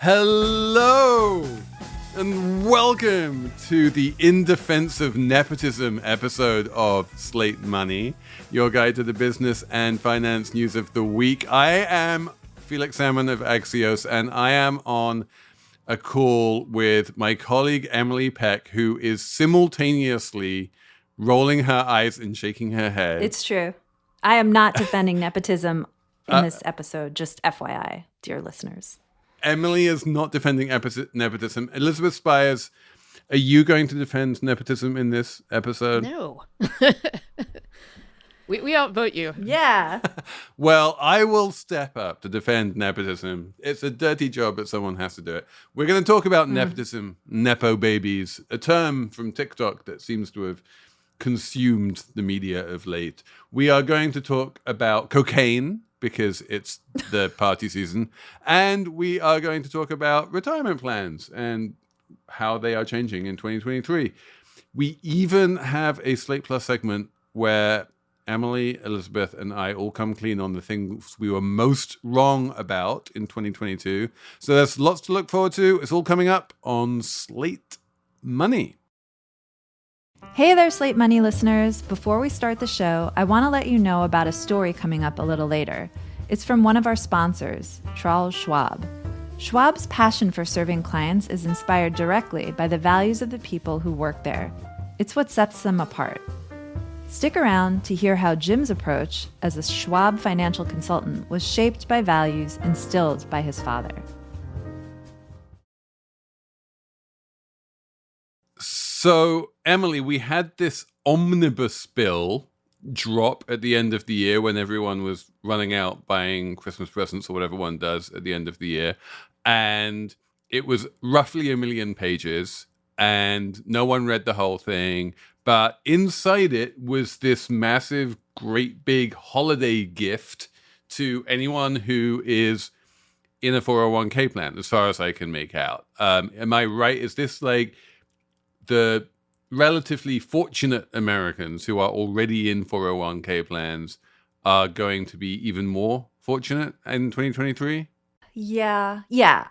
Hello and welcome to the In Defense of Nepotism episode of Slate Money, your guide to the business and finance news of the week. I am Felix Salmon of Axios, and I am on a call with my colleague Emily Peck, who is simultaneously rolling her eyes and shaking her head. It's true. I am not defending nepotism in this episode, just FYI, dear listeners. Emily is not defending nepotism. Elizabeth Spiers, are you going to defend nepotism in this episode? No. we outvote you. Yeah. Well, I will step up to defend nepotism. It's a dirty job, but someone has to do it. We're going to talk about nepotism, nepo babies, a term from TikTok that seems to have consumed the media of late. We are going to talk about cocaine, because it's the party season. And we are going to talk about retirement plans and how they are changing in 2023. We even have a Slate Plus segment where Emily, Elizabeth, and I all come clean on the things we were most wrong about in 2022. So there's lots to look forward to. It's all coming up on Slate Money. Hey there, Slate Money listeners. Before we start the show, I want to let you know about a story coming up a little later. It's from one of our sponsors, Charles Schwab. Schwab's passion for serving clients is inspired directly by the values of the people who work there. It's what sets them apart. Stick around to hear how Jim's approach as a Schwab financial consultant was shaped by values instilled by his father. So, Emily, we had this omnibus bill drop at the end of the year when everyone was running out buying Christmas presents or whatever one does at the end of the year. And it was roughly 1 million pages and no one read the whole thing. But inside it was this massive, great big holiday gift to anyone who is in a 401k plan, as far as I can make out. Am I right? Is this like the relatively fortunate Americans who are already in 401k plans are going to be even more fortunate in 2023? Yeah.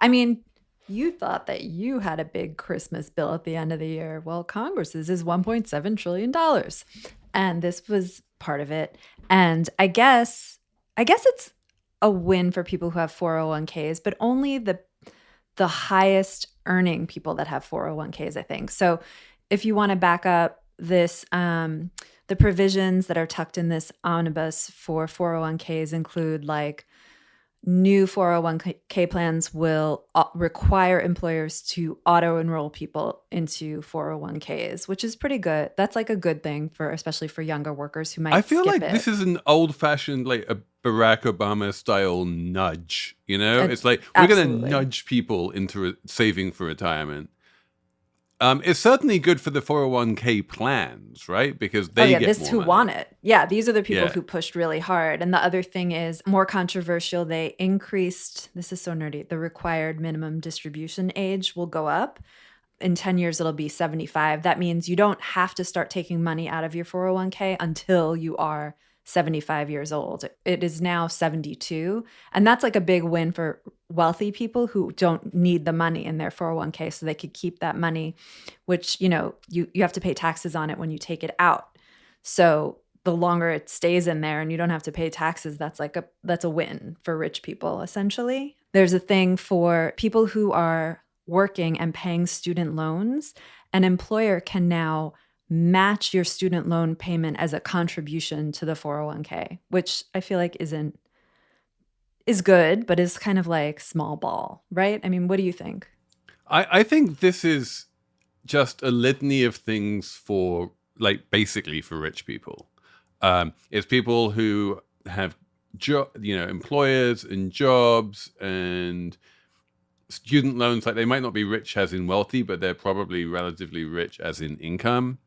I mean, you thought that you had a big Christmas bill at the end of the year. Well, Congress's is $1.7 trillion. And this was part of it. And I guess it's a win for people who have 401ks, but only the highest earning people that have 401ks, I think. So if you want to back up this, the provisions that are tucked in this omnibus for 401ks include like new 401k plans will require employers to auto-enroll people into 401ks, which is pretty good. That's like a good thing especially for younger workers who might I feel like it. This is an old-fashioned, like a Barack Obama style nudge, you know? It's like, we're going to nudge people into saving for retirement. It's certainly good for the 401k plans, right? Because they get this more who money. Want it. Yeah, these are the people who pushed really hard. And the other thing is more controversial. They increased, this is so nerdy, the required minimum distribution age will go up. In 10 years, it'll be 75. That means you don't have to start taking money out of your 401k until you are 75 years old. It is now 72. And that's like a big win for wealthy people who don't need the money in their 401k, so they could keep that money, which, you have to pay taxes on it when you take it out. So the longer it stays in there and you don't have to pay taxes, that's a win for rich people, essentially. There's a thing for people who are working and paying student loans. An employer can now match your student loan payment as a contribution to the 401k, which I feel like is good, but is kind of like small ball, right? I mean, what do you think? I think this is just a litany of things for, like, basically for rich people. It's people who have, employers and jobs and student loans. Like, they might not be rich as in wealthy, but they're probably relatively rich as in income.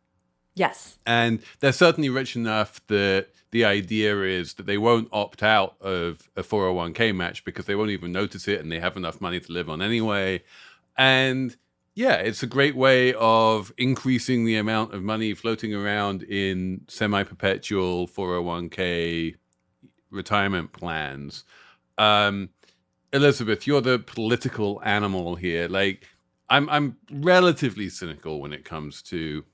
Yes. And they're certainly rich enough that the idea is that they won't opt out of a 401k match because they won't even notice it and they have enough money to live on anyway. And yeah, it's a great way of increasing the amount of money floating around in semi-perpetual 401k retirement plans. Elizabeth, you're the political animal here. Like, I'm relatively cynical when it comes to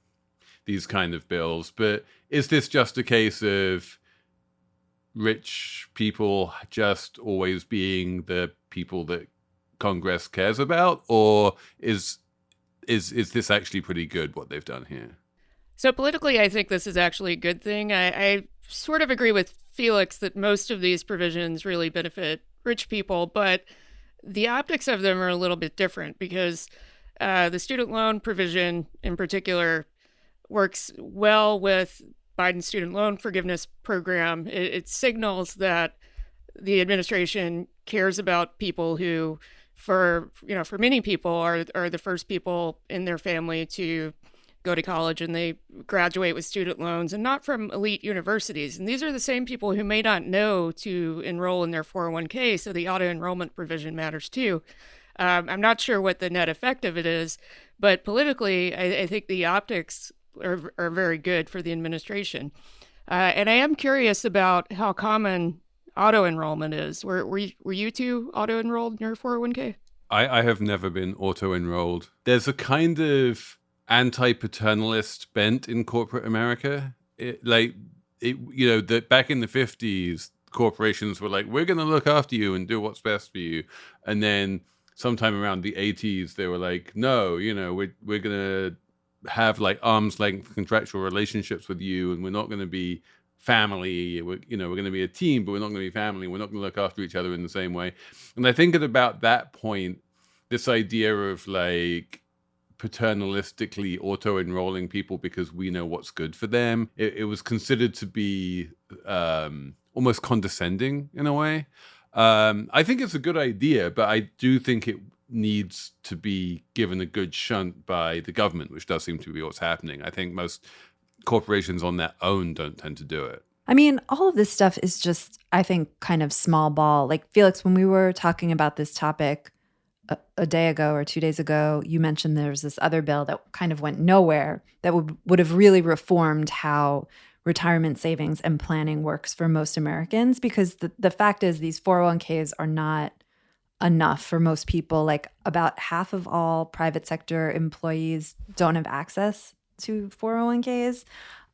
these kind of bills, but is this just a case of rich people just always being the people that Congress cares about, or is this actually pretty good what they've done here? So politically, I think this is actually a good thing. I sort of agree with Felix that most of these provisions really benefit rich people, but the optics of them are a little bit different because the student loan provision in particular works well with Biden's student loan forgiveness program. It signals that the administration cares about people who, for many people, are the first people in their family to go to college, and they graduate with student loans and not from elite universities. And these are the same people who may not know to enroll in their 401k, so the auto enrollment provision matters too. I'm not sure what the net effect of it is, but politically, I think the optics are very good for the administration. And I am curious about how common auto enrollment is. Were you two auto enrolled in your 401k? I have never been auto enrolled. There's a kind of anti-paternalist bent in corporate America. That back in the 50s, corporations were like, we're going to look after you and do what's best for you. And then sometime around the 80s, they were like, no, we're going to have like arm's length contractual relationships with you, and we're not going to be family. We're going to be a team, but we're not going to be family. We're not going to look after each other in the same way. And I think at about that point, this idea of like paternalistically auto-enrolling people because we know what's good for them, it was considered to be almost condescending in a way. I think it's a good idea, but I do think it needs to be given a good shunt by the government, which does seem to be what's happening. I think most corporations on their own don't tend to do it. I mean, all of this stuff is just, I think, kind of small ball. Like, Felix, when we were talking about this topic a day ago or 2 days ago, you mentioned there was this other bill that kind of went nowhere that would have really reformed how retirement savings and planning works for most Americans, because the fact is these 401ks are not enough for most people. Like, about half of all private sector employees don't have access to 401ks.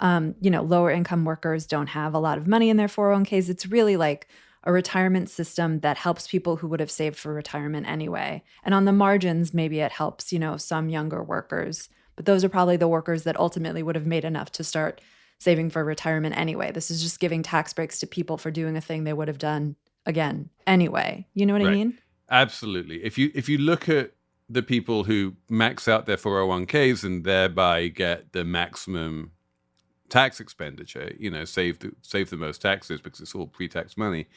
Lower income workers don't have a lot of money in their 401ks. It's really like a retirement system that helps people who would have saved for retirement anyway. And on the margins, maybe it helps, some younger workers. But those are probably the workers that ultimately would have made enough to start saving for retirement anyway. This is just giving tax breaks to people for doing a thing they would have done again anyway. You know what I mean? Absolutely. If you look at the people who max out their 401ks and thereby get the maximum tax expenditure, save the most taxes because it's all pre-tax money,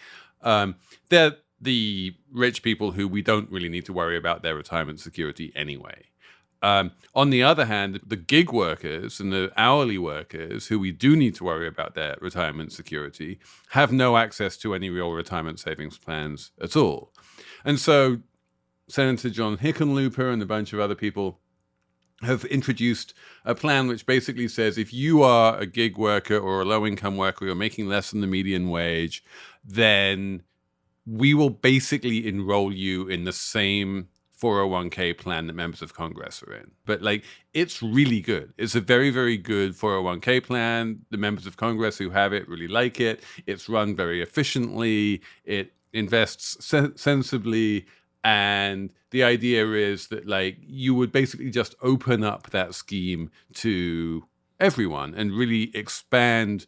they're the rich people who we don't really need to worry about their retirement security anyway. On the other hand, the gig workers and the hourly workers who we do need to worry about their retirement security have no access to any real retirement savings plans at all. And so Senator John Hickenlooper and a bunch of other people have introduced a plan which basically says if you are a gig worker or a low-income worker, you're making less than the median wage, then we will basically enroll you in the same 401k plan that members of Congress are in. But it's really good. It's a very, very good 401k plan. The members of Congress who have it really like it. It's run very efficiently. It invests sensibly. And the idea is that you would basically just open up that scheme to everyone and really expand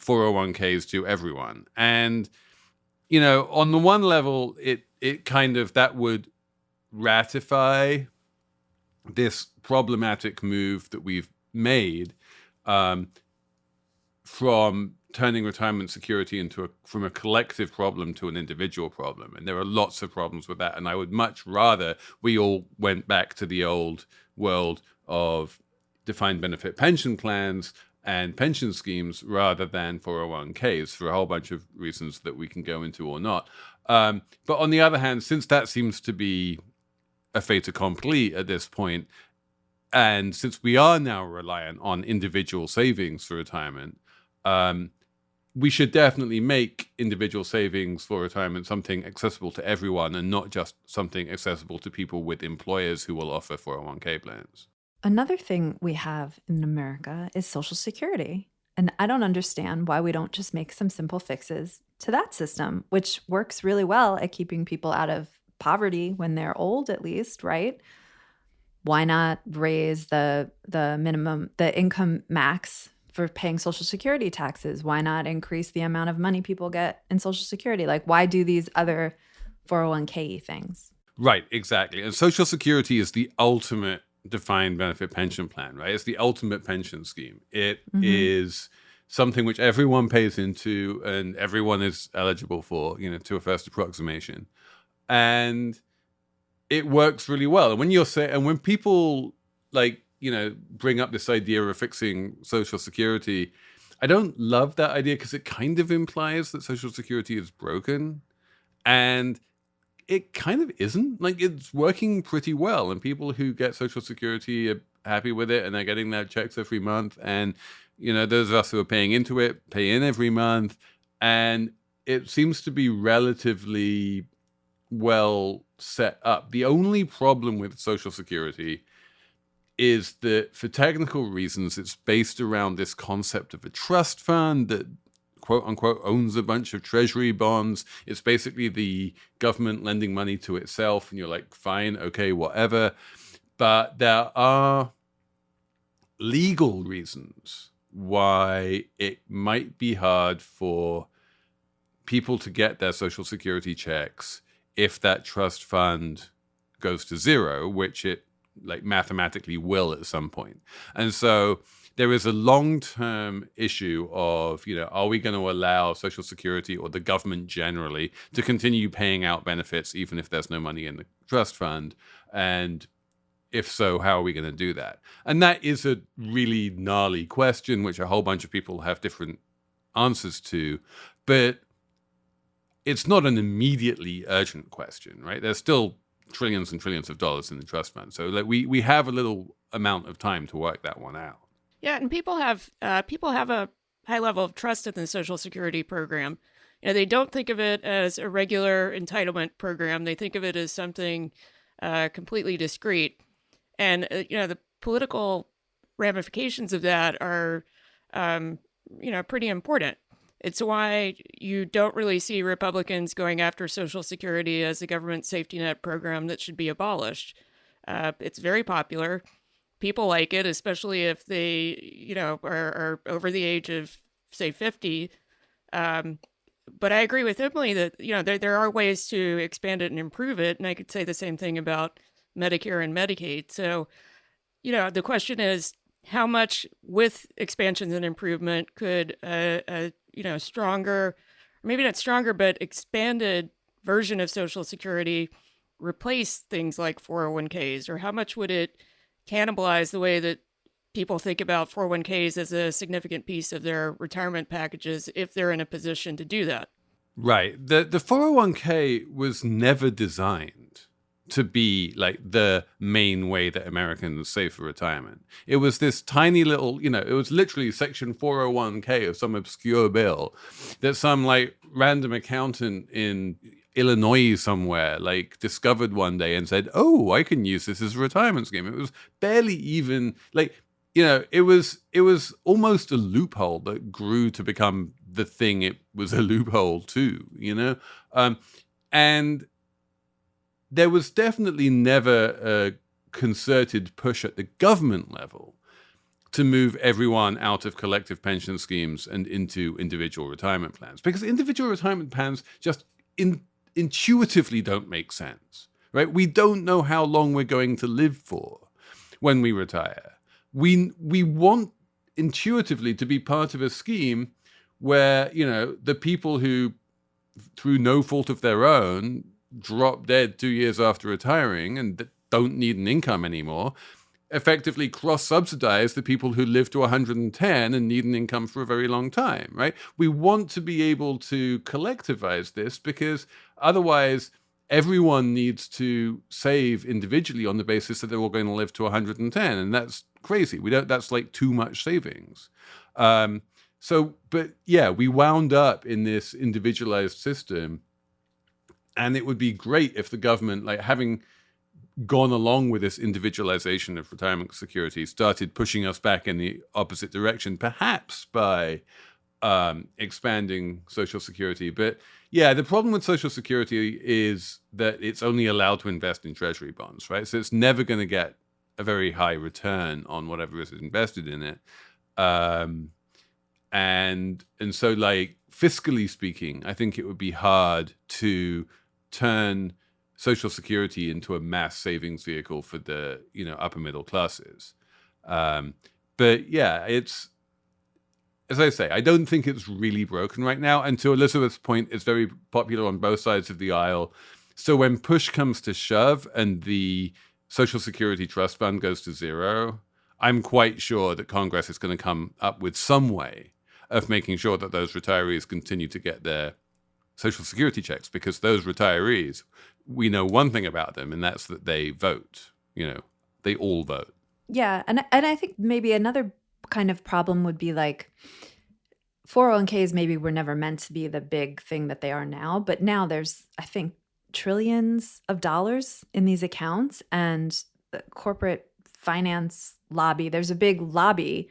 401ks to everyone. And, on the one level, it kind of, that would ratify this problematic move that we've made from turning retirement security from a collective problem to an individual problem. And there are lots of problems with that. And I would much rather we all went back to the old world of defined benefit pension plans and pension schemes rather than 401ks for a whole bunch of reasons that we can go into or not. But on the other hand, since that seems to be a fait accompli at this point, and since we are now reliant on individual savings for retirement, we should definitely make individual savings for retirement something accessible to everyone and not just something accessible to people with employers who will offer 401k plans. Another thing we have in America is Social Security. And I don't understand why we don't just make some simple fixes to that system, which works really well at keeping people out of poverty when they're old, at least, right? Why not raise the minimum, the income max for paying Social Security taxes? Why not increase the amount of money people get in Social Security? Like, why do these other 401k things? Right, exactly. And Social Security is the ultimate defined benefit pension plan, right? It's the ultimate pension scheme. It is something which everyone pays into and everyone is eligible for, to a first approximation. And it works really well. And when people bring up this idea of fixing Social Security, I don't love that idea because it kind of implies that Social Security is broken. And it kind of isn't. Like, it's working pretty well, and people who get Social Security are happy with it, and they're getting their checks every month. And those of us who are paying into it pay in every month, and it seems to be relatively well set up. The only problem with Social Security is that, for technical reasons, it's based around this concept of a trust fund that, quote unquote, owns a bunch of treasury bonds. It's basically the government lending money to itself. And you're like, fine, okay, whatever. But there are legal reasons why it might be hard for people to get their Social Security checks if that trust fund goes to zero, which it mathematically will at some point. And so there is a long-term issue of, are we going to allow Social Security or the government generally to continue paying out benefits even if there's no money in the trust fund? And if so, how are we going to do that? And that is a really gnarly question, which a whole bunch of people have different answers to. But it's not an immediately urgent question, right? There's still trillions and trillions of dollars in the trust fund. So we have a little amount of time to work that one out. Yeah, and people have a high level of trust in the Social Security program. They don't think of it as a regular entitlement program. They think of it as something completely discrete. And the political ramifications of that are pretty important. It's why you don't really see Republicans going after Social Security as a government safety net program that should be abolished. It's very popular. People like it, especially if they, are over the age of, say, 50. But I agree with Emily that, there are ways to expand it and improve it. And I could say the same thing about Medicare and Medicaid. So, the question is, how much with expansions and improvement could a stronger, or maybe not stronger, but expanded version of Social Security replace things like 401ks? Or how much would it cannibalize the way that people think about 401ks as a significant piece of their retirement packages if they're in a position to do that? Right. The 401k was never designed to be the main way that Americans save for retirement. It was this tiny little, it was literally section 401k of some obscure bill that some random accountant in Illinois somewhere discovered one day and said, oh, I can use this as a retirement scheme. It was barely even it was almost a loophole that grew to become the thing it was a loophole to, and there was definitely never a concerted push at the government level to move everyone out of collective pension schemes and into individual retirement plans, because individual retirement plans just intuitively don't make sense, right? We don't know how long we're going to live for when we retire. We want intuitively to be part of a scheme where, the people who, through no fault of their own, drop dead 2 years after retiring and don't need an income anymore, effectively cross-subsidize the people who live to 110 and need an income for a very long time, right? We want to be able to collectivize this because otherwise everyone needs to save individually on the basis that they're all going to live to 110. And that's crazy. That's too much savings. But yeah, we wound up in this individualized system, and it would be great if the government, like having gone along with this individualization of retirement security, started pushing us back in the opposite direction, perhaps by expanding Social Security. But yeah, the problem with Social Security is that it's only allowed to invest in treasury bonds, right? So it's never going to get a very high return on whatever is invested in it. And so, like, fiscally speaking, I think it would be hard to turn Social Security into a mass savings vehicle for the, upper middle classes. But yeah, it's, as I say, I don't think it's really broken right now. And to Elizabeth's point, it's very popular on both sides of the aisle. So when push comes to shove and the Social Security Trust Fund goes to zero, I'm quite sure that Congress is going to come up with some way of making sure that those retirees continue to get their Social Security checks, because those retirees, we know one thing about them, and that's that they vote. They all vote. Yeah, and I think maybe another kind of problem would be like 401ks maybe were never meant to be the big thing that they are now, but now there's, I think, trillions of dollars in these accounts, and the corporate finance lobby, there's a big lobby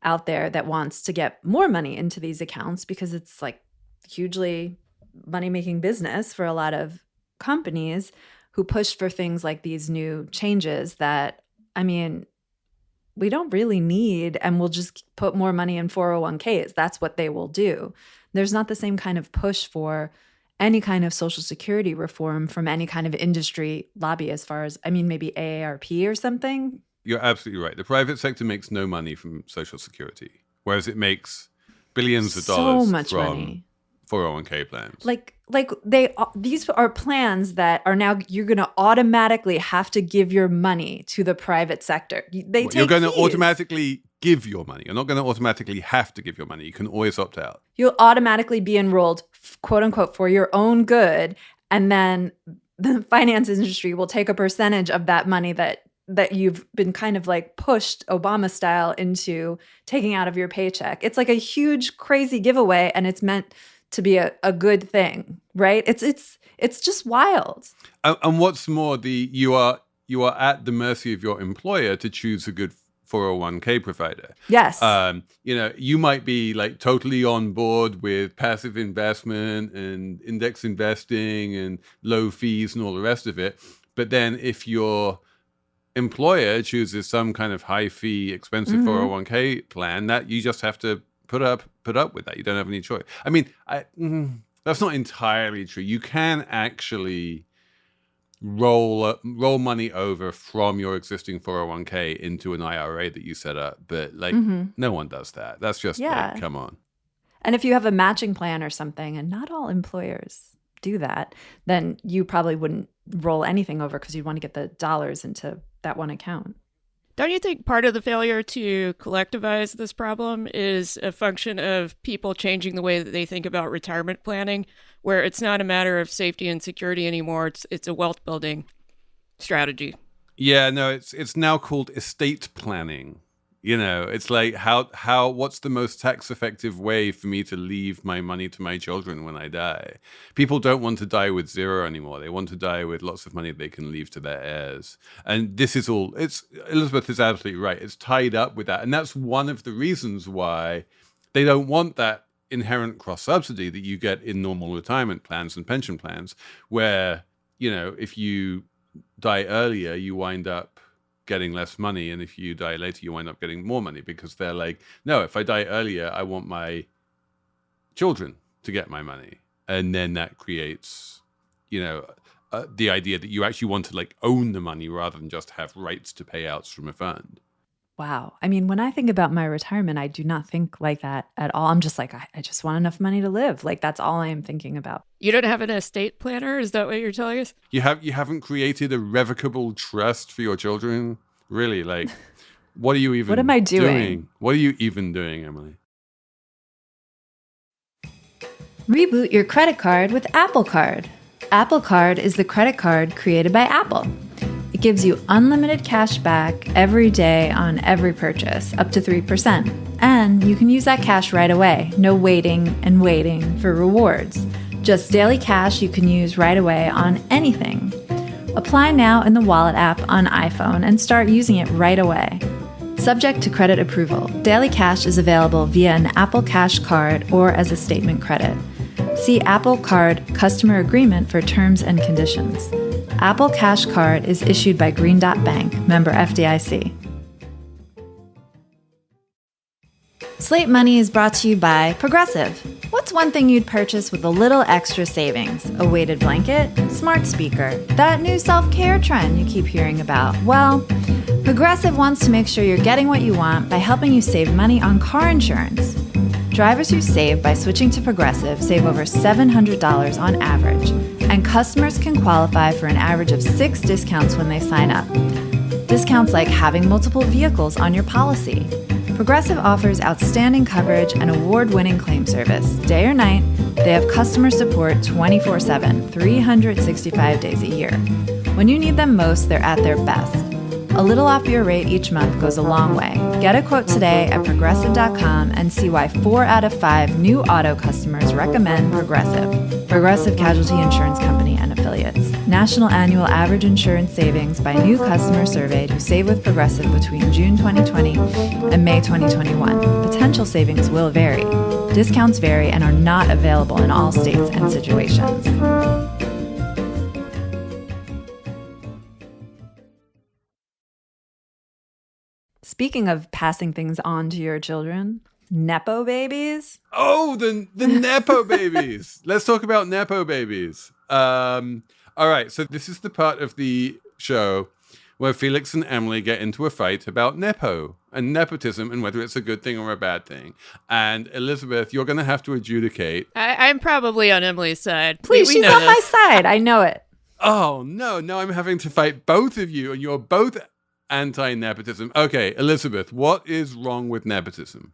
out there that wants to get more money into these accounts because it's like hugely money-making business for a lot of companies who push for things like these new changes that, I mean, we don't really need, and we'll just put more money in 401ks. That's what they will do. There's not the same kind of push for any kind of Social Security reform from any kind of industry lobby as far as, I mean, maybe AARP or something. You're absolutely right. The private sector makes no money from Social Security, whereas it makes billions of dollars from money. 401k plans. Like these are plans that are now, you're going to automatically have to give your money to the private sector. You're going to automatically give your money. You're not going to automatically have to give your money. You can always opt out. You'll automatically be enrolled, quote unquote, for your own good, and then the finance industry will take a percentage of that money that you've been kind of like pushed Obama style into taking out of your paycheck. It's like a huge, crazy giveaway, and it's meant to be a good thing, right? It's just wild. And what's more, you are at the mercy of your employer to choose a good 401k provider. Yes. You might be like totally on board with passive investment and index investing and low fees and all the rest of it. But then if your employer chooses some kind of high fee, expensive 401k plan, that you just have to put up with that. You don't have any choice. I mean, that's not entirely true. You can actually roll money over from your existing 401k into an IRA that you set up, but no one does that. That's just like, come on. And if you have a matching plan or something, and not all employers do that, then you probably wouldn't roll anything over because you'd want to get the dollars into that one account. Don't you think part of the failure to collectivize this problem is a function of people changing the way that they think about retirement planning, where it's not a matter of safety and security anymore, it's a wealth building strategy? Yeah, no, it's now called estate planning. It's like how what's the most tax effective way for me to leave my money to my children when I die? People don't want to die with zero anymore. They want to die with lots of money they can leave to their heirs. And this is all, Elizabeth is absolutely right. It's tied up with that. And that's one of the reasons why they don't want that inherent cross subsidy that you get in normal retirement plans and pension plans, where, if you die earlier, you wind up getting less money, and if you die later, you wind up getting more money, because they're like, no, if I die earlier, I want my children to get my money. And then that creates, the idea that you actually want to like own the money rather than just have rights to payouts from a fund. Wow. I mean, when I think about my retirement, I do not think like that at all. I'm just like, I just want enough money to live. Like, that's all I am thinking about. You don't have an estate planner? Is that what you're telling us? You haven't created a revocable trust for your children? Really? Like, what are you even What am I doing? What are you even doing, Emily? Reboot your credit card with Apple Card. Apple Card is the credit card created by Apple. It gives you unlimited cash back every day on every purchase, up to 3%. And you can use that cash right away. No waiting and waiting for rewards. Just daily cash you can use right away on anything. Apply now in the Wallet app on iPhone and start using it right away. Subject to credit approval, Daily Cash is available via an Apple Cash card or as a statement credit. See Apple Card Customer Agreement for terms and conditions. Apple Cash Card is issued by Green Dot Bank, member FDIC. Slate Money is brought to you by Progressive. What's one thing you'd purchase with a little extra savings? A weighted blanket? Smart speaker? That new self-care trend you keep hearing about? Well, Progressive wants to make sure you're getting what you want by helping you save money on car insurance. Drivers who save by switching to Progressive save over $700 on average, and customers can qualify for an average of 6 discounts when they sign up. Discounts like having multiple vehicles on your policy. Progressive offers outstanding coverage and award-winning claim service. Day or night, they have customer support 24/7, 365 days a year. When you need them most, they're at their best. A little off your rate each month goes a long way. Get a quote today at Progressive.com and see why 4 out of 5 new auto customers recommend Progressive. Progressive Casualty Insurance Company and Affiliates. National annual average insurance savings by new customers surveyed who save with Progressive between June 2020 and May 2021. Potential savings will vary. Discounts vary and are not available in all states and situations. Speaking of passing things on to your children, Nepo babies. Oh, the Nepo babies. Let's talk about Nepo babies. All right, so this is the part of the show where Felix and Emily get into a fight about Nepo and nepotism and whether it's a good thing or a bad thing. And Elizabeth, you're going to have to adjudicate. I'm probably on Emily's side. Please, she's on my side. I know it. Oh, no. Now I'm having to fight both of you, and you're both anti-nepotism. Okay, Elizabeth, what is wrong with nepotism?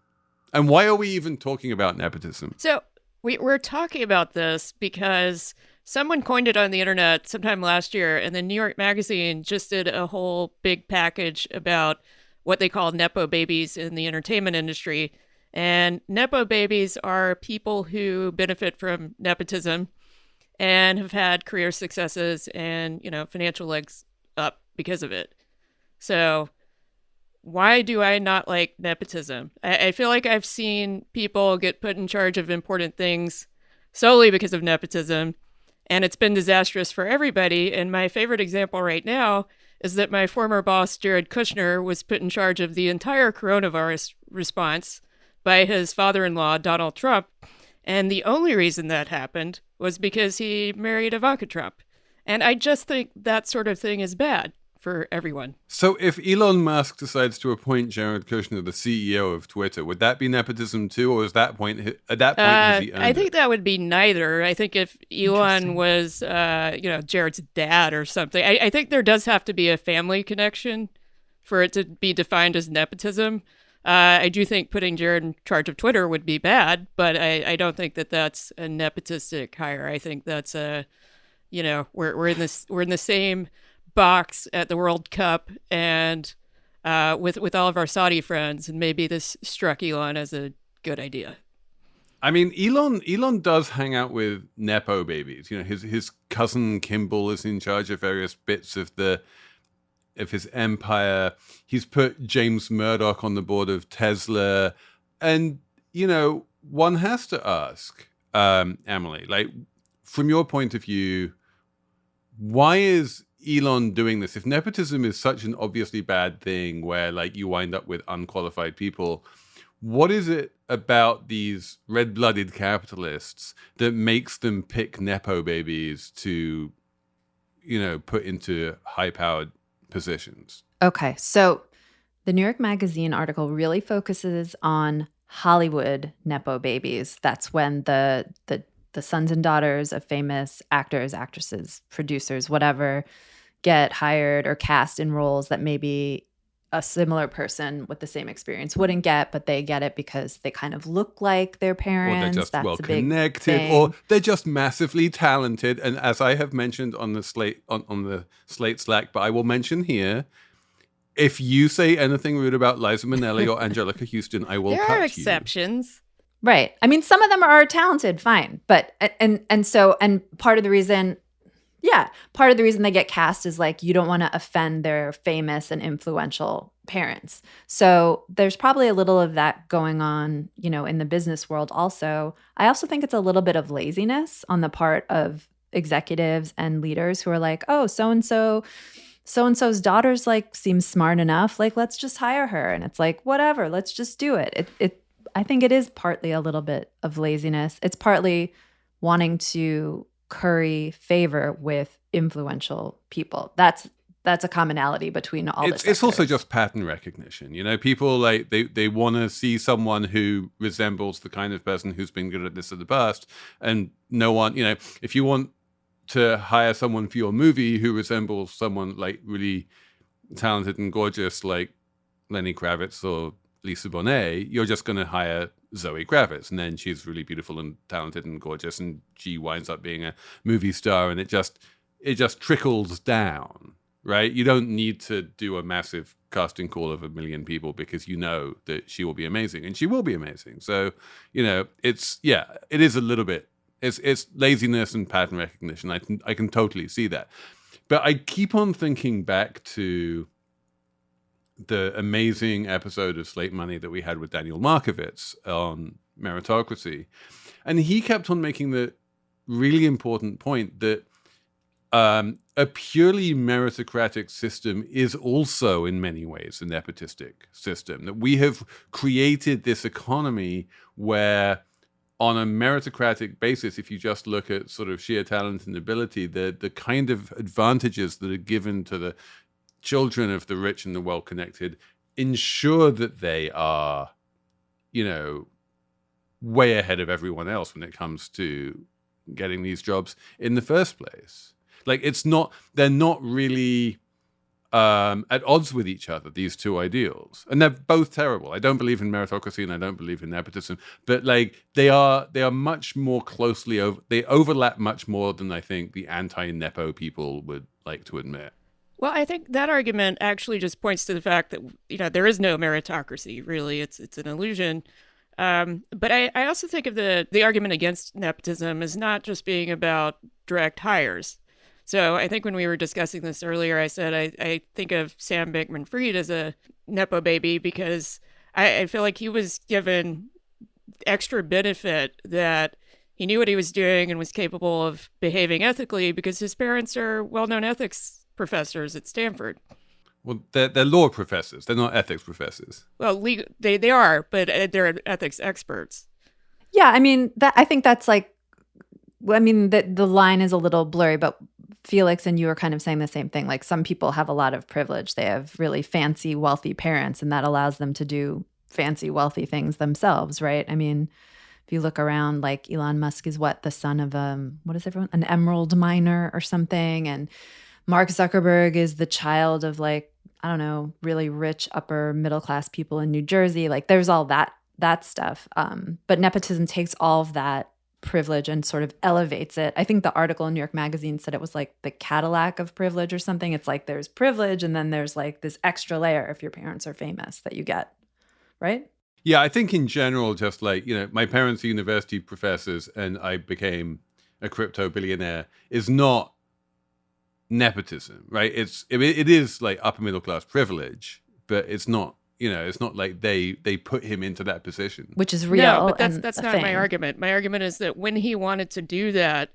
And why are we even talking about nepotism? So we're talking about this because someone coined it on the internet sometime last year, and the New York Magazine just did a whole big package about what they call Nepo babies in the entertainment industry. And Nepo babies are people who benefit from nepotism and have had career successes and, financial legs up because of it. So why do I not like nepotism? I feel like I've seen people get put in charge of important things solely because of nepotism, and it's been disastrous for everybody. And my favorite example right now is that my former boss, Jared Kushner, was put in charge of the entire coronavirus response by his father-in-law, Donald Trump. And the only reason that happened was because he married Ivanka Trump. And I just think that sort of thing is bad for everyone. So if Elon Musk decides to appoint Jared Kushner the CEO of Twitter, would that be nepotism too, or is that point at that point has he earned I think it? that would be neither. I think if Elon was Jared's dad or something, I think there does have to be a family connection for it to be defined as nepotism. I do think putting Jared in charge of Twitter would be bad, but I don't think that that's a nepotistic hire. I think that's we're in the same box at the World Cup and with all of our Saudi friends, and maybe this struck Elon as a good idea. I mean, Elon does hang out with Nepo babies. His cousin Kimball is in charge of various bits of his empire. He's put James Murdoch on the board of Tesla. And, one has to ask, Emily, like, from your point of view, why is Elon doing this? If nepotism is such an obviously bad thing where, like, you wind up with unqualified people, what is it about these red-blooded capitalists that makes them pick Nepo babies to, put into high-powered positions? Okay, so the New York Magazine article really focuses on Hollywood Nepo babies. That's when the sons and daughters of famous actors, actresses, producers, whatever, get hired or cast in roles that maybe a similar person with the same experience wouldn't get, but they get it because they kind of look like their parents. Or they're just That's well a big connected, thing. or they're just massively talented. And as I have mentioned on the Slate on the Slate Slack, but I will mention here, if you say anything rude about Liza Minnelli or Angelica Houston, I will There cut are you. exceptions. Right. I mean, some of them are talented, fine. But and part of the reason they get cast is like you don't want to offend their famous and influential parents. So there's probably a little of that going on, in the business world also. I also think it's a little bit of laziness on the part of executives and leaders who are like, oh, so-and-so's daughter's like seems smart enough. Like, let's just hire her. And it's like, whatever, let's just do it. I think it is partly a little bit of laziness. It's partly wanting to curry favor with influential people. That's a commonality between all the sectors. It's also just pattern recognition. People like they want to see someone who resembles the kind of person who's been good at this in the past. And no one, if you want to hire someone for your movie who resembles someone like really talented and gorgeous like Lenny Kravitz or Lisa Bonet, you're just going to hire Zoe Kravitz, and then she's really beautiful and talented and gorgeous, and she winds up being a movie star, and it just trickles down, right? You don't need to do a massive casting call of 1 million people because you know that she will be amazing, and she will be amazing. So, it is a little bit. It's laziness and pattern recognition. I can totally see that, but I keep on thinking back to the amazing episode of Slate Money that we had with Daniel Markovits on meritocracy. And he kept on making the really important point that a purely meritocratic system is also in many ways a nepotistic system, that we have created this economy where on a meritocratic basis, if you just look at sort of sheer talent and ability, the kind of advantages that are given to the children of the rich and the well-connected ensure that they are, way ahead of everyone else when it comes to getting these jobs in the first place. Like they're not really at odds with each other, these two ideals. And they're both terrible. I don't believe in meritocracy and I don't believe in nepotism, but like they are much more closely they overlap much more than I think the anti-nepo people would like to admit. Well, I think that argument actually just points to the fact that, there is no meritocracy, really. It's an illusion. But I also think of the argument against nepotism as not just being about direct hires. So I think when we were discussing this earlier, I said I think of Sam Bankman-Fried as a nepo baby because I feel like he was given extra benefit that he knew what he was doing and was capable of behaving ethically because his parents are well-known ethics professors at Stanford. Well, they're law professors. They're not ethics professors. Well, they are, but they're ethics experts. Yeah, I mean, I think that's like, the line is a little blurry, but Felix and you are kind of saying the same thing. Like some people have a lot of privilege. They have really fancy, wealthy parents, and that allows them to do fancy, wealthy things themselves, right? I mean, if you look around, like Elon Musk is the son of what is everyone? An emerald miner or something, and Mark Zuckerberg is the child of really rich upper middle class people in New Jersey. Like there's all that stuff. But nepotism takes all of that privilege and sort of elevates it. I think the article in New York Magazine said it was like the Cadillac of privilege or something. It's like there's privilege and then there's like this extra layer if your parents are famous that you get, right? Yeah, I think in general, just like, my parents are university professors and I became a crypto billionaire is not nepotism, right? It is like upper middle class privilege, but it's not, it's not like they put him into that position, which is real. No, but that's not my argument. My argument is that when he wanted to do that,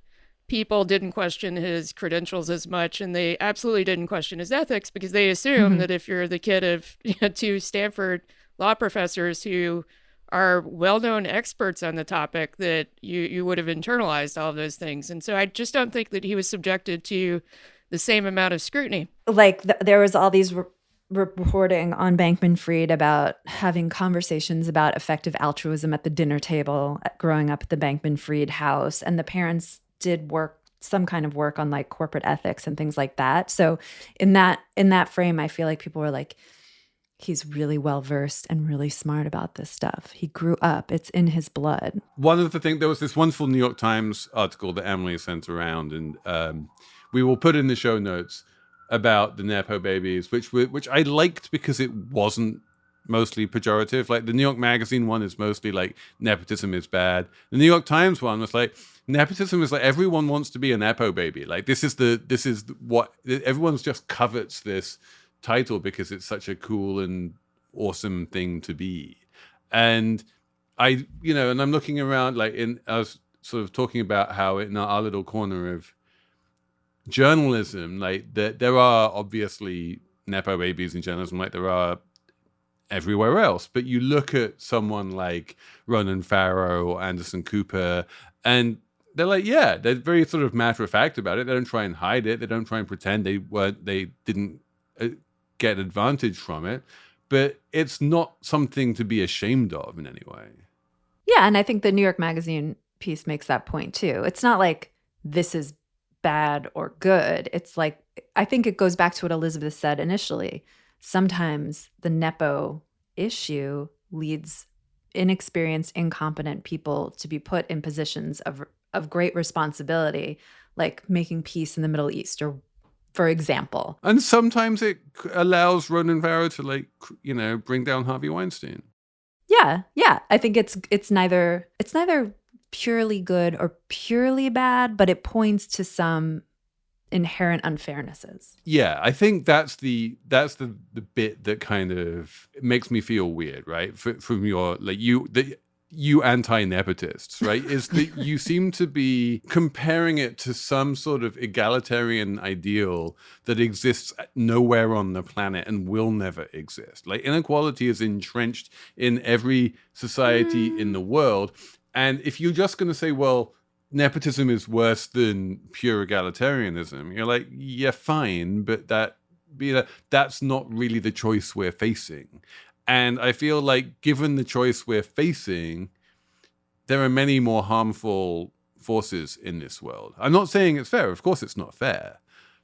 people didn't question his credentials as much, and they absolutely didn't question his ethics because they assume that if you're the kid of two Stanford law professors who are well-known experts on the topic, that you would have internalized all of those things. And so I just don't think that he was subjected to the same amount of scrutiny. Like there was all these reporting on Bankman-Fried about having conversations about effective altruism at the dinner table, growing up at the Bankman-Fried house, and the parents did some kind of work on like corporate ethics and things like that. So in that frame, I feel like people were like, He's really well versed and really smart about this stuff. He grew up. It's in his blood. One of the things, there was this wonderful New York Times article that Emily sent around, and we will put in the show notes about the Nepo babies, which I liked because it wasn't mostly pejorative. Like the New York Magazine one is mostly like nepotism is bad. The New York Times one was like nepotism is like everyone wants to be a Nepo baby. Like this is what everyone's just covets this title because it's such a cool and awesome thing to be. And and I'm looking around, I was sort of talking about how in our little corner of journalism, like there are obviously Nepo babies in journalism, like there are everywhere else. But you look at someone like Ronan Farrow or Anderson Cooper, and they're like, yeah, they're very sort of matter of fact about it. They don't try and hide it. They don't try and pretend they didn't get advantage from it. But it's not something to be ashamed of in any way. Yeah, and I think the New York Magazine piece makes that point too. It's not like this is bad or good. It's like, I think it goes back to what Elizabeth said initially. Sometimes the Nepo issue leads inexperienced, incompetent people to be put in positions of great responsibility, like making peace in the Middle East, or for example. And sometimes it allows Ronan Farrow to bring down Harvey Weinstein. Yeah. I think it's neither purely good or purely bad, but it points to some inherent unfairnesses. Yeah, I think that's the bit that kind of makes me feel weird, right? From your you anti-nepotists, right? Is that you seem to be comparing it to some sort of egalitarian ideal that exists nowhere on the planet and will never exist. Like inequality is entrenched in every society in the world. And if you're just going to say, well, nepotism is worse than pure egalitarianism, you're like, yeah, fine, but that's not really the choice we're facing. And I feel like given the choice we're facing, there are many more harmful forces in this world. I'm not saying it's fair. Of course it's not fair.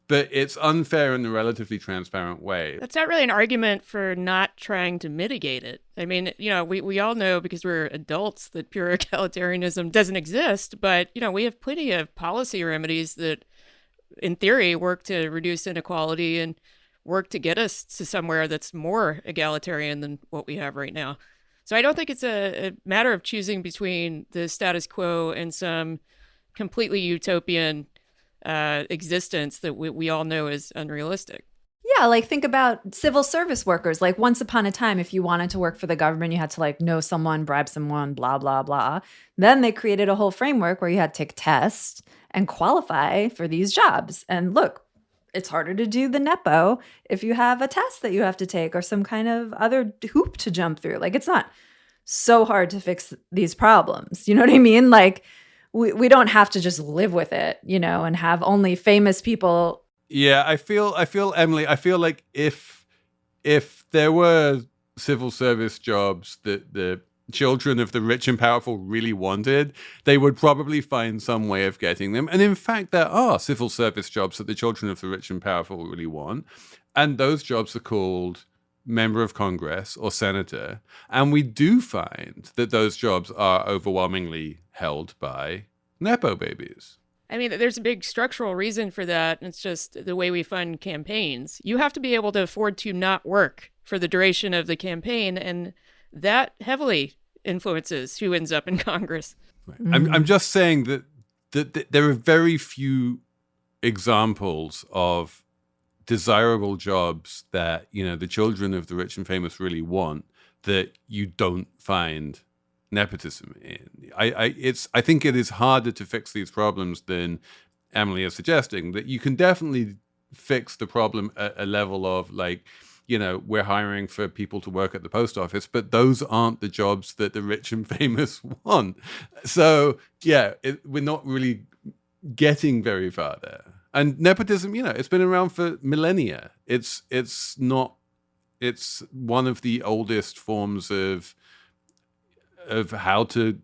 But it's unfair in a relatively transparent way. That's not really an argument for not trying to mitigate it. I mean, we all know because we're adults that pure egalitarianism doesn't exist. But, we have plenty of policy remedies that, in theory, work to reduce inequality and work to get us to somewhere that's more egalitarian than what we have right now. So I don't think it's a matter of choosing between the status quo and some completely utopian existence that we all know is unrealistic. Yeah, like think about civil service workers. Like once upon a time, if you wanted to work for the government, you had to know someone, bribe someone, blah, blah, blah. Then they created a whole framework where you had to take tests and qualify for these jobs. And look, it's harder to do the Nepo if you have a test that you have to take or some kind of other hoop to jump through. Like it's not so hard to fix these problems. You know what I mean? Like we don't have to just live with it, and have only famous people. Yeah, I feel Emily, I feel like if there were civil service jobs that the children of the rich and powerful really wanted, they would probably find some way of getting them. And in fact, there are civil service jobs that the children of the rich and powerful really want. And those jobs are called member of Congress or senator. And we do find that those jobs are overwhelmingly held by Nepo babies. I mean, there's a big structural reason for that. And it's just the way we fund campaigns. You have to be able to afford to not work for the duration of the campaign. And that heavily influences who ends up in Congress. Right. I'm just saying that there are very few examples of desirable jobs that, the children of the rich and famous really want that you don't find nepotism in. I think it is harder to fix these problems than Emily is suggesting. That you can definitely fix the problem at a level of we're hiring for people to work at the post office, but those aren't the jobs that the rich and famous want. So yeah, we're not really getting very far there. And nepotism, it's been around for millennia. It's one of the oldest forms of how to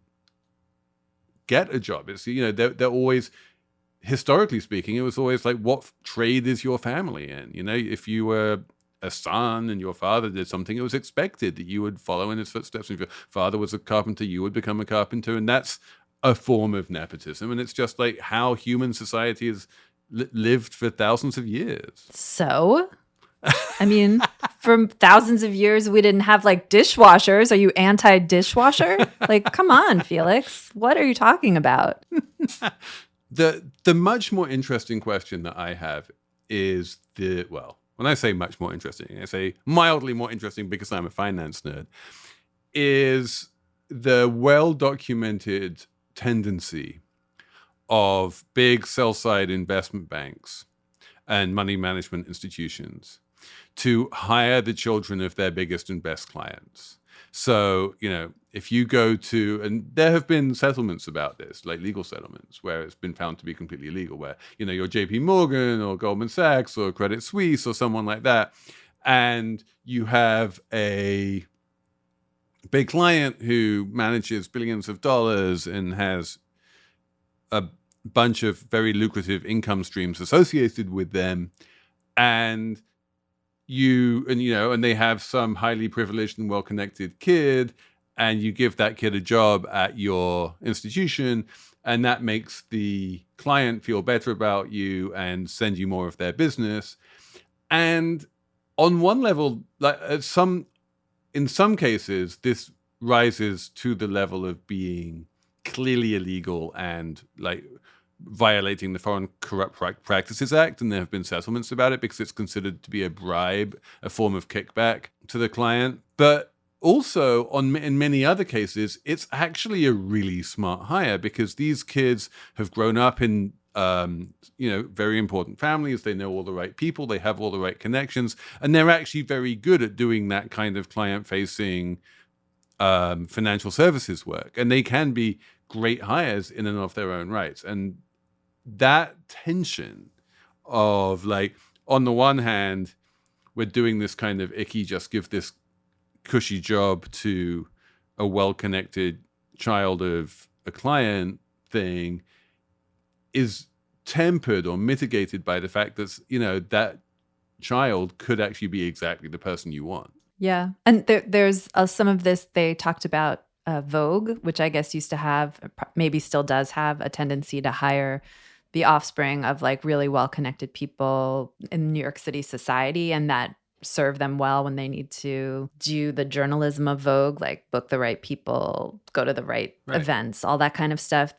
get a job. It's, they're always, historically speaking, it was always like, what trade is your family in? If you were a son and your father did something, it was expected that you would follow in his footsteps. If your father was a carpenter, you would become a carpenter. And that's a form of nepotism. And it's just like how human society has lived for thousands of years. So, I mean, for thousands of years, we didn't have like dishwashers. Are you anti-dishwasher? Like, come on, Felix. What are you talking about? The much more interesting question that I have is when I say much more interesting, I say mildly more interesting because I'm a finance nerd, is the well-documented tendency of big sell-side investment banks and money management institutions to hire the children of their biggest and best clients. So, if you go to, and there have been settlements about this, like legal settlements, where it's been found to be completely illegal, where, you're JP Morgan or Goldman Sachs or Credit Suisse or someone like that, and you have a big client who manages billions of dollars and has a bunch of very lucrative income streams associated with them, and they have some highly privileged and well-connected kid, and you give that kid a job at your institution, and that makes the client feel better about you and send you more of their business. And on one level, like in some cases, this rises to the level of being clearly illegal and like violating the Foreign Corrupt Practices Act, and there have been settlements about it because it's considered to be a bribe, a form of kickback to the client. But also, in many other cases, it's actually a really smart hire because these kids have grown up in very important families. They know all the right people. They have all the right connections, and they're actually very good at doing that kind of client-facing financial services work. And they can be great hires in and of their own rights. And that tension of like, on the one hand, we're doing this kind of icky, just give this cushy job to a well-connected child of a client thing, is tempered or mitigated by the fact that, that child could actually be exactly the person you want. Yeah. And there's some of this they talked about Vogue, which I guess used to have, maybe still does have, a tendency to hire the offspring of like really well-connected people in New York City society, and that serve them well when they need to do the journalism of Vogue, like book the right people, go to the right events, all that kind of stuff.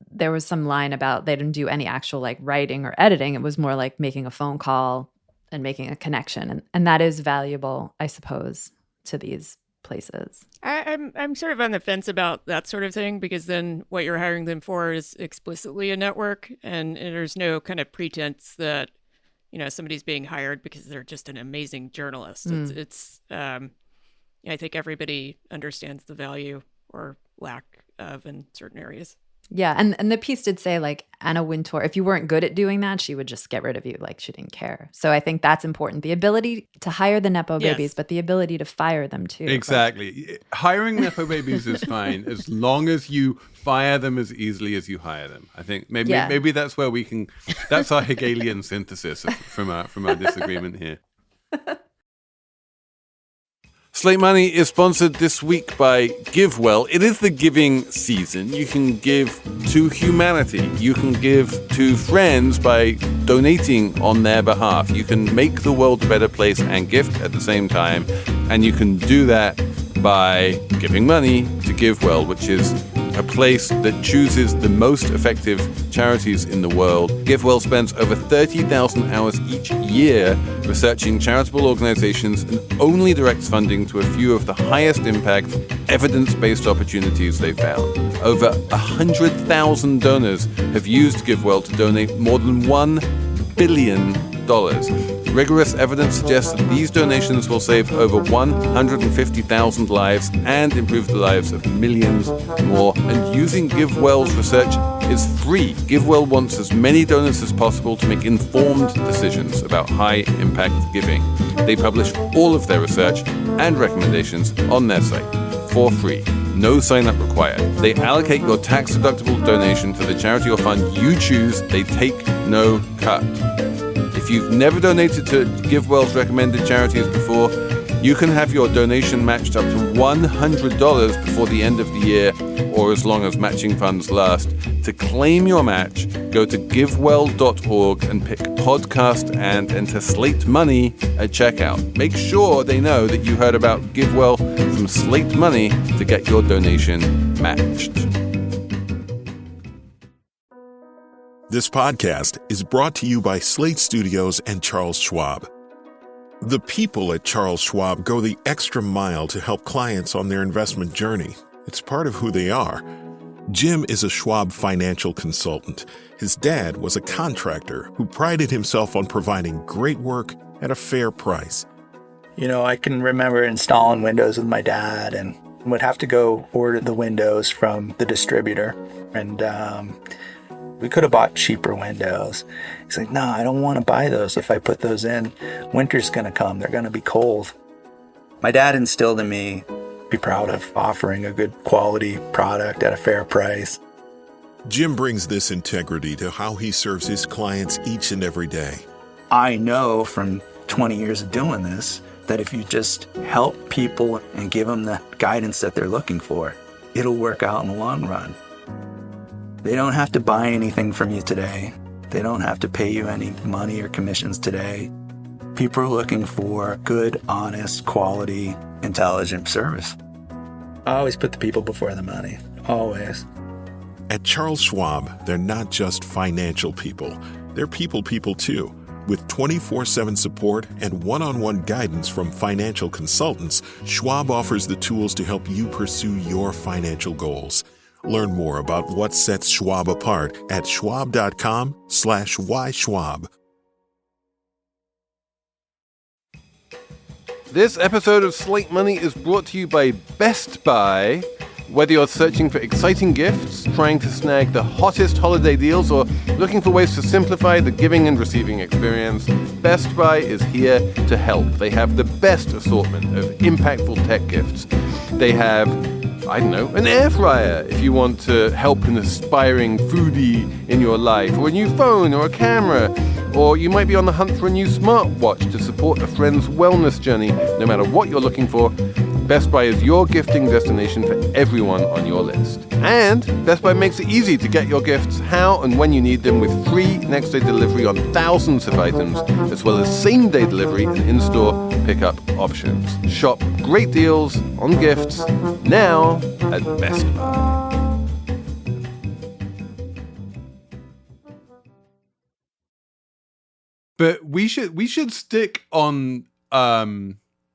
There was some line about they didn't do any actual like writing or editing. It was more like making a phone call and making a connection. And that is valuable, I suppose, to these places. I'm sort of on the fence about that sort of thing, because then what you're hiring them for is explicitly a network, and there's no kind of pretense that, somebody's being hired because they're just an amazing journalist. It's I think everybody understands the value or lack of in certain areas. Yeah, and the piece did say, like, Anna Wintour, if you weren't good at doing that, she would just get rid of you. Like, she didn't care. So I think that's important. The ability to hire the Nepo babies, but the ability to fire them too. Exactly. Right? Hiring Nepo babies is fine as long as you fire them as easily as you hire them. I think maybe that's where we can, that's our Hegelian synthesis from our disagreement here. Slate Money is sponsored this week by GiveWell. It is the giving season. You can give to humanity. You can give to friends by donating on their behalf. You can make the world a better place and gift at the same time. And you can do that by giving money to GiveWell, which is a place that chooses the most effective charities in the world. GiveWell spends over 30,000 hours each year researching charitable organizations and only directs funding to a few of the highest impact, evidence-based opportunities they've found. Over 100,000 donors have used GiveWell to donate more than $1 billion. Rigorous evidence suggests that these donations will save over 150,000 lives and improve the lives of millions more. And using GiveWell's research is free. GiveWell wants as many donors as possible to make informed decisions about high-impact giving. They publish all of their research and recommendations on their site for free. No sign-up required. They allocate your tax-deductible donation to the charity or fund you choose. They take no cut. If you've never donated to GiveWell's recommended charities before, you can have your donation matched up to $100 before the end of the year, or as long as matching funds last. To claim your match, go to givewell.org and pick podcast and enter Slate Money at checkout. Make sure they know that you heard about GiveWell from Slate Money to get your donation matched. This podcast is brought to you by Slate Studios and Charles Schwab. The people at Charles Schwab go the extra mile to help clients on their investment journey. It's part of who they are. Jim is a Schwab financial consultant. His dad was a contractor who prided himself on providing great work at a fair price. You know, I can remember installing windows with my dad and would have to go order the windows from the distributor. And we could have bought cheaper windows. He's like, no, I don't want to buy those. If I put those in, winter's going to come. They're going to be cold. My dad instilled in me, be proud of offering a good quality product at a fair price. Jim brings this integrity to how he serves his clients each and every day. I know from 20 years of doing this that if you just help people and give them the guidance that they're looking for, it'll work out in the long run. They don't have to buy anything from you today. They don't have to pay you any money or commissions today. People are looking for good, honest, quality, intelligent service. I always put the people before the money. Always. At Charles Schwab, they're not just financial people. They're people too. With 24/7 support and one-on-one guidance from financial consultants, Schwab offers the tools to help you pursue your financial goals. Learn more about what sets Schwab apart at schwab.com/whyschwab. This episode of Slate Money is brought to you by Best Buy. Whether you're searching for exciting gifts, trying to snag the hottest holiday deals, or looking for ways to simplify the giving and receiving experience, Best Buy is here to help. They have the best assortment of impactful tech gifts. They have, I don't know, an air fryer if you want to help an aspiring foodie in your life, or a new phone or a camera, or you might be on the hunt for a new smartwatch to support a friend's wellness journey. No matter what you're looking for, Best Buy is your gifting destination for everyone on your list. And Best Buy makes it easy to get your gifts how and when you need them with free next-day delivery on thousands of items, as well as same-day delivery and in-store pickup options. Shop great deals on gifts now at Best Buy. But we should stick on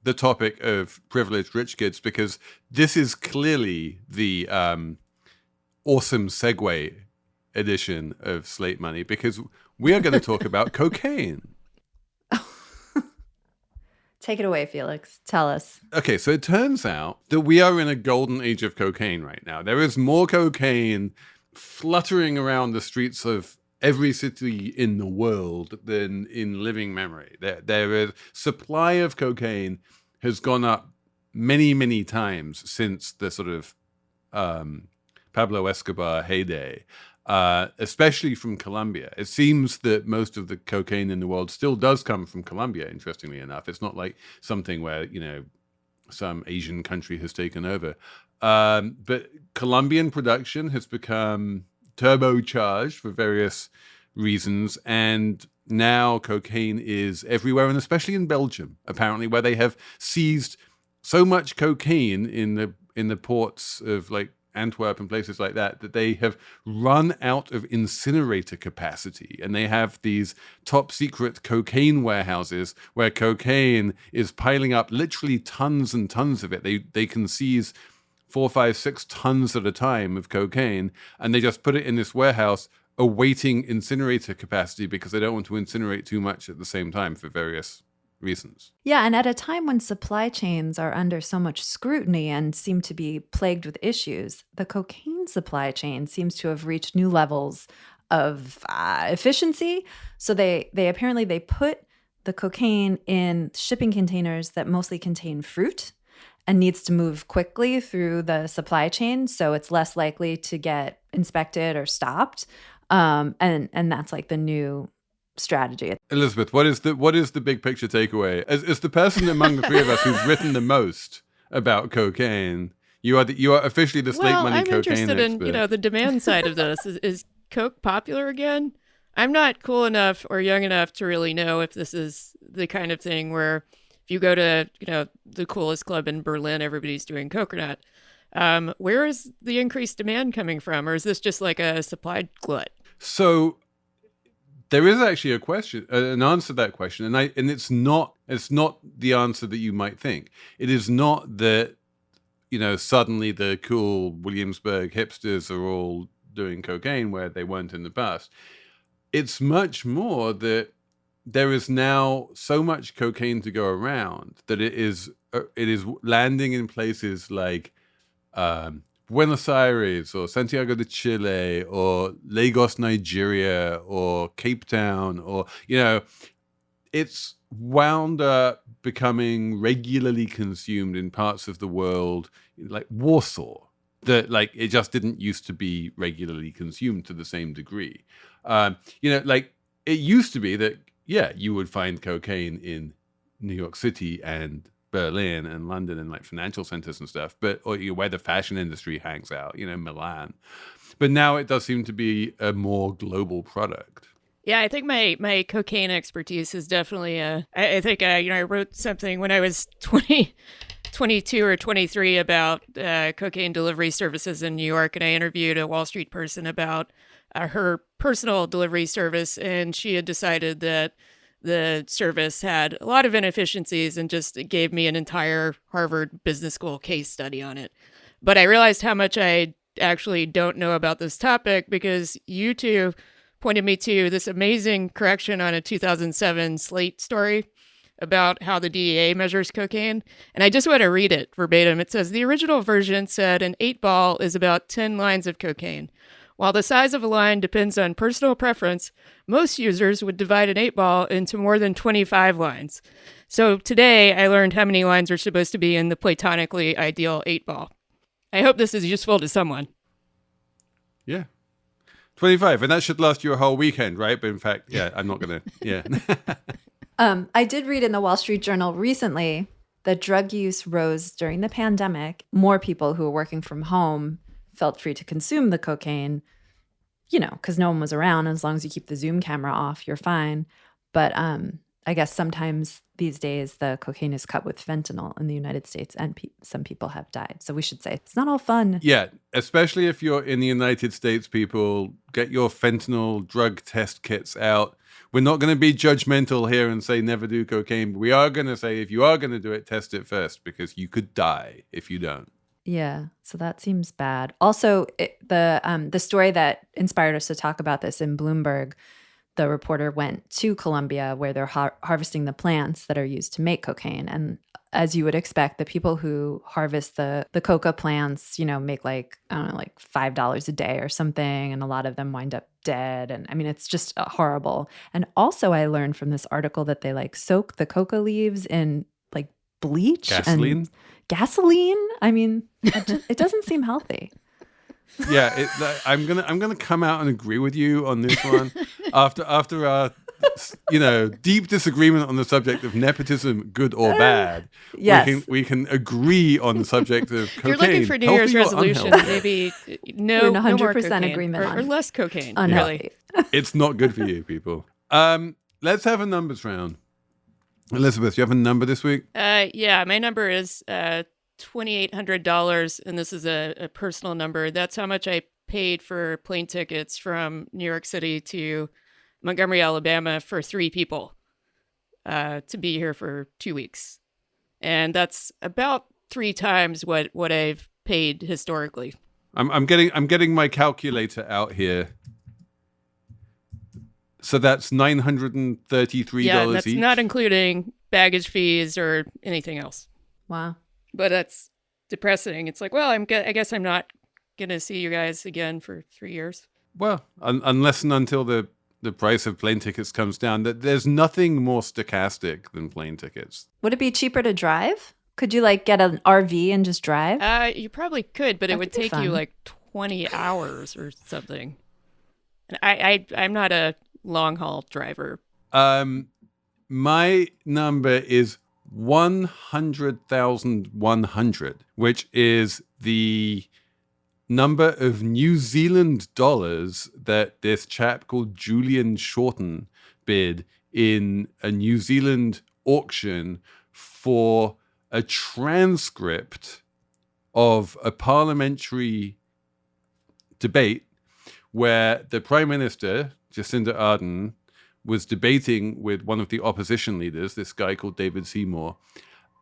the topic of privileged rich kids, because this is clearly the awesome segue edition of Slate Money, because we are going to talk about cocaine. Take it away, Felix. Tell us. Okay, so it turns out that we are in a golden age of cocaine right now. There is more cocaine fluttering around the streets of every city in the world than in living memory. There is supply of cocaine has gone up many, many times since the sort of Pablo Escobar heyday, especially from Colombia. It seems that most of the cocaine in the world still does come from Colombia, interestingly enough. It's not like something where, you know, some Asian country has taken over. But Colombian production has become turbocharged for various reasons, and now cocaine is everywhere, and especially in Belgium, apparently, where they have seized so much cocaine in the ports of like Antwerp and places like that they have run out of incinerator capacity, and they have these top secret cocaine warehouses where cocaine is piling up, literally tons and tons of it. They can seize 4, 5, 6 tons at a time of cocaine, and they just put it in this warehouse awaiting incinerator capacity because they don't want to incinerate too much at the same time for various reasons. Yeah, and at a time when supply chains are under so much scrutiny and seem to be plagued with issues, the cocaine supply chain seems to have reached new levels of efficiency. So they apparently put the cocaine in shipping containers that mostly contain fruit and needs to move quickly through the supply chain, so it's less likely to get inspected or stopped. And that's like the new strategy. Elizabeth, what is the big picture takeaway? As the person among the three of us who's written the most about cocaine, you are officially the Slate Money cocaine expert. I'm interested in the demand side of this. Is coke popular again? I'm not cool enough or young enough to really know if this is the kind of thing where if you go to the coolest club in Berlin, everybody's doing coke or not. Where is the increased demand coming from, or is this just like a supply glut? So there is actually an answer to that question, and it's not the answer that you might think. It is not that suddenly the cool Williamsburg hipsters are all doing cocaine where they weren't in the past. It's much more that there is now so much cocaine to go around that it is landing in places like Buenos Aires or Santiago de Chile or Lagos, Nigeria or Cape Town or, it's wound up becoming regularly consumed in parts of the world like Warsaw that it just didn't used to be regularly consumed to the same degree. It used to be that, you would find cocaine in New York City and Berlin and London and financial centers and stuff, or where the fashion industry hangs out, Milan. But now it does seem to be a more global product. Yeah, I think my cocaine expertise is definitely I think I wrote something when I was 22 or 23 about cocaine delivery services in New York, and I interviewed a Wall Street person about her personal delivery service, and she had decided that the service had a lot of inefficiencies and just gave me an entire Harvard Business School case study on it. But I realized how much I actually don't know about this topic because you two pointed me to this amazing correction on a 2007 Slate story about how the DEA measures cocaine. And I just want to read it verbatim. It says, the original version said an 8-ball is about 10 lines of cocaine. While the size of a line depends on personal preference, most users would divide an 8-ball into more than 25 lines. So today I learned how many lines are supposed to be in the platonically ideal 8-ball. I hope this is useful to someone. Yeah. 25, and that should last you a whole weekend, right? But in fact, I'm not going to, I did read in the Wall Street Journal recently that drug use rose during the pandemic. More people who were working from home felt free to consume the cocaine, because no one was around. As long as you keep the Zoom camera off, you're fine. But I guess sometimes these days the cocaine is cut with fentanyl in the United States, and some people have died. So we should say it's not all fun. Yeah, especially if you're in the United States, people, get your fentanyl drug test kits out. We're not going to be judgmental here and say never do cocaine, but we are going to say if you are going to do it, test it first, because you could die if you don't. Yeah, so that seems bad. Also, the story that inspired us to talk about this in Bloomberg, the reporter went to Colombia where they're harvesting the plants that are used to make cocaine. And as you would expect, the people who harvest the coca plants, make $5 a day or something. And a lot of them wind up dead. And I mean, it's just horrible. And also I learned from this article that they soak the coca leaves in bleach and gasoline. I mean, it doesn't seem healthy. Yeah, I'm gonna come out and agree with you on this one after our deep disagreement on the subject of nepotism, good or bad. Yes, we can agree on the subject of cocaine. If you're looking for New Year's resolution, maybe no 100% agreement or less cocaine. Unhealthy. Really, it's not good for you, people. Let's have a numbers round. Elizabeth, you have a number this week? Yeah, my number is $2,800, and this is a personal number. That's how much I paid for plane tickets from New York City to Montgomery, Alabama for 3 people to be here for 2 weeks. And that's about 3 times what I've paid historically. I'm getting my calculator out here. So that's $933 yeah, that's each? not including baggage fees or anything else. Wow. But that's depressing. It's like, well, I guess I'm not going to see you guys again for 3 years. Well, unless and until the price of plane tickets comes down, there's nothing more stochastic than plane tickets. Would it be cheaper to drive? Could you get an RV and just drive? You probably could, but it would take you 20 hours or something. And I'm not a long haul driver. My number is 100,100, which is the number of New Zealand dollars that this chap called Julian Shorten bid in a New Zealand auction for a transcript of a parliamentary debate where the Prime Minister, Jacinda Ardern, was debating with one of the opposition leaders, this guy called David Seymour.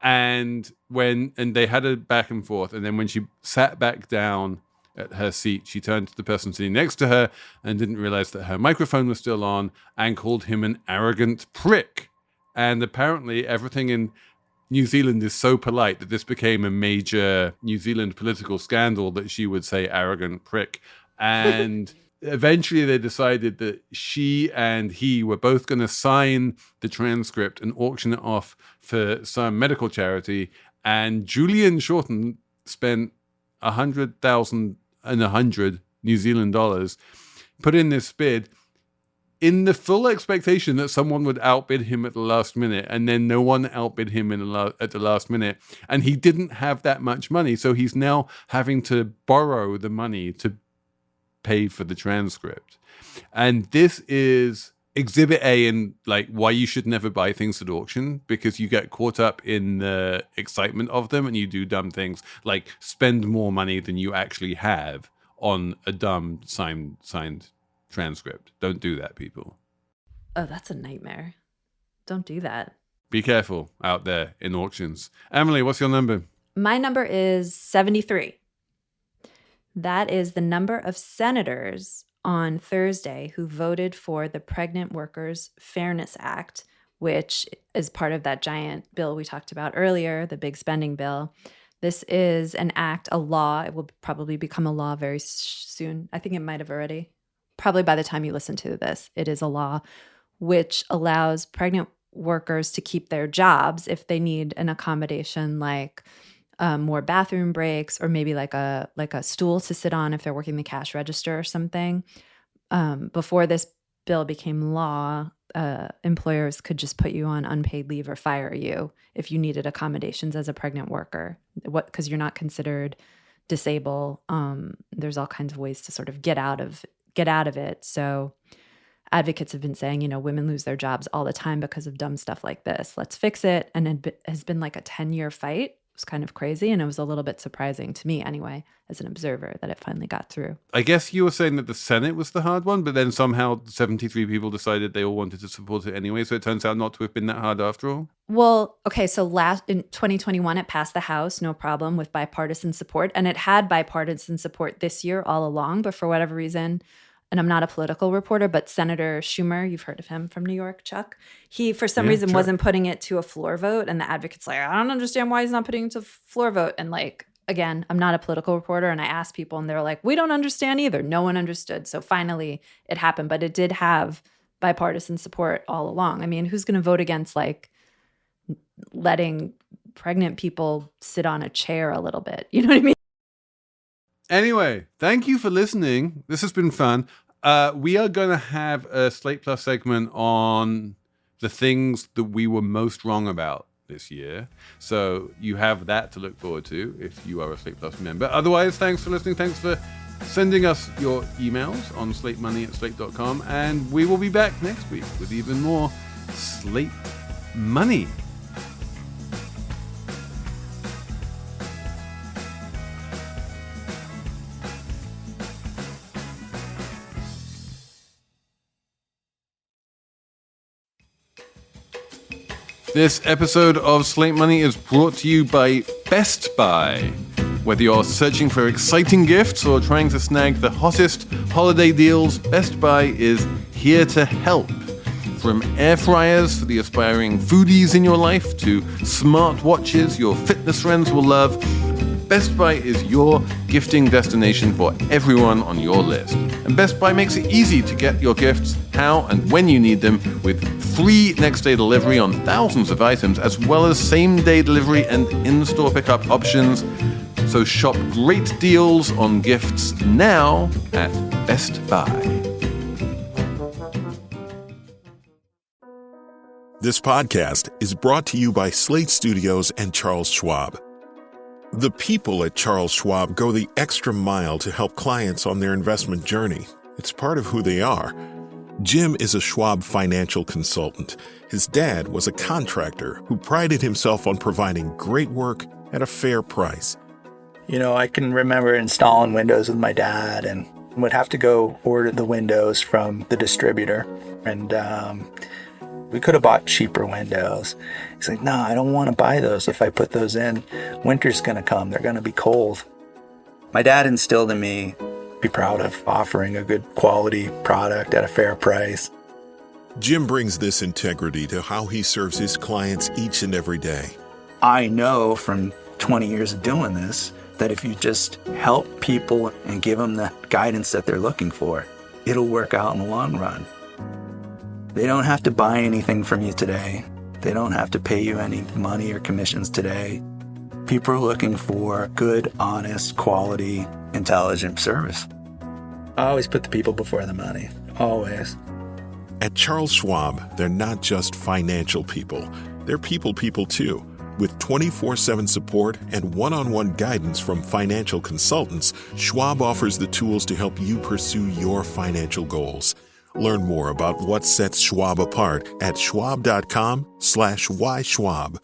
And they had a back and forth. And then when she sat back down at her seat, she turned to the person sitting next to her and didn't realize that her microphone was still on and called him an arrogant prick. And apparently everything in New Zealand is so polite that this became a major New Zealand political scandal that she would say arrogant prick. And eventually they decided that she and he were both going to sign the transcript and auction it off for some medical charity. And Julian Shorten spent 100,100 New Zealand dollars, put in this bid in the full expectation that someone would outbid him at the last minute, and then no one outbid him at the last minute. And he didn't have that much money, so he's now having to borrow the money to pay for the transcript. And this is exhibit A in like why you should never buy things at auction, because you get caught up in the excitement of them and you do dumb things like spend more money than you actually have on a dumb signed transcript. Don't do that, people. Oh, that's a nightmare. Don't do that. Be careful out there in auctions. Emily, what's your number? My number is 73. That is the number of senators on Thursday who voted for the Pregnant Workers Fairness Act, which is part of that giant bill we talked about earlier, the big spending bill. This is an act, a law. It will probably become a law very soon. I think it might have already. Probably by the time you listen to this, it is a law which allows pregnant workers to keep their jobs if they need an accommodation like more bathroom breaks, or maybe like a stool to sit on if they're working the cash register or something. Before this bill became law, employers could just put you on unpaid leave or fire you if you needed accommodations as a pregnant worker. Because you're not considered disabled. There's all kinds of ways to sort of get out of it. So advocates have been saying, women lose their jobs all the time because of dumb stuff like this. Let's fix it. And it has been like a 10-year fight. It was kind of crazy. And it was a little bit surprising to me anyway, as an observer, that it finally got through. I guess you were saying that the Senate was the hard one, but then somehow 73 people decided they all wanted to support it anyway. So it turns out not to have been that hard after all. Well, okay. So in 2021, it passed the House, no problem, with bipartisan support. And it had bipartisan support this year all along. But for whatever reason, and I'm not a political reporter, but Senator Schumer, you've heard of him from New York, Chuck. He, for some reason, wasn't putting it to a floor vote. And the advocate's like, I don't understand why he's not putting it to floor vote. And like, again, I'm not a political reporter. And I asked people and they're like, we don't understand either. No one understood. So finally it happened. But it did have bipartisan support all along. I mean, who's going to vote against like letting pregnant people sit on a chair a little bit? You know what I mean? Anyway, thank you for listening. This has been fun. We are going to have a Slate Plus segment on the things that we were most wrong about this year. So you have that to look forward to if you are a Slate Plus member. Otherwise, thanks for listening. Thanks for sending us your emails on slatemoney@slate.com. And we will be back next week with even more Slate Money. This episode of Slate Money is brought to you by Best Buy. Whether you're searching for exciting gifts or trying to snag the hottest holiday deals, Best Buy is here to help. From air fryers for the aspiring foodies in your life to smart watches your fitness friends will love, Best Buy is your gifting destination for everyone on your list. And Best Buy makes it easy to get your gifts how and when you need them, with free next-day delivery on thousands of items, as well as same-day delivery and in-store pickup options. So shop great deals on gifts now at Best Buy. This podcast is brought to you by Slate Studios and Charles Schwab. The people at Charles Schwab go the extra mile to help clients on their investment journey. It's part of who they are. Jim is a Schwab financial consultant. His dad was a contractor who prided himself on providing great work at a fair price. You know, I can remember installing windows with my dad and would have to go order the windows from the distributor. And we could have bought cheaper windows. He's like, no, I don't want to buy those. If I put those in, winter's going to come. They're going to be cold. My dad instilled in me, be proud of offering a good quality product at a fair price. Jim brings this integrity to how he serves his clients each and every day. I know from 20 years of doing this that if you just help people and give them the guidance that they're looking for, it'll work out in the long run. They don't have to buy anything from you today. They don't have to pay you any money or commissions today. People are looking for good, honest, quality, intelligent service. I always put the people before the money. Always. At Charles Schwab, they're not just financial people. They're people too. With 24/7 support and one-on-one guidance from financial consultants, Schwab offers the tools to help you pursue your financial goals. Learn more about what sets Schwab apart at schwab.com/whyschwab.